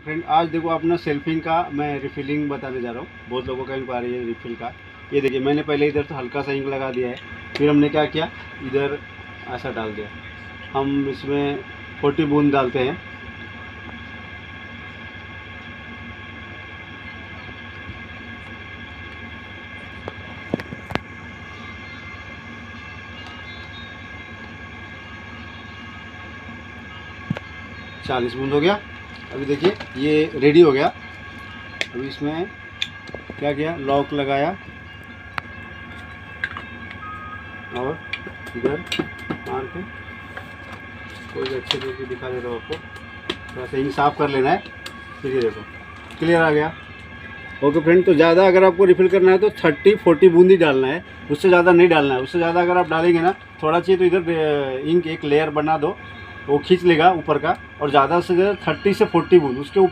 Friend, आज देखो अपना सेल्फिंग का मैं रिफिलिंग बताने जा रहा हूँ। बहुत लोगों का इंक्वायरी है रिफिल का। ये देखिए, मैंने पहले इधर तो हल्का सा इंक लगा दिया है, फिर हमने क्या किया, इधर ऐसा डाल दिया। हम इसमें 40 बूंद डालते हैं। चालीस बूंद हो गया। अभी देखिए ये रेडी हो गया। अभी इसमें क्या किया, लॉक लगाया और इधर मार के कोई अच्छे तरीके दिखा दे रहा हूँ आपको। थोड़ा सा इंक साफ कर लेना है। फिर ये देखो क्लियर आ गया। ओके फ्रेंड, तो ज़्यादा अगर आपको रिफ़िल करना है तो 30-40 बूंद ही डालना है, उससे ज़्यादा नहीं डालना है। उससे ज़्यादा अगर आप डालेंगे ना, थोड़ा चाहिए तो इधर इंक एक लेयर बना दो, वो खींच लेगा ऊपर का। और ज़्यादा से ज़्यादा 30 से 40 बूंद, उसके ऊपर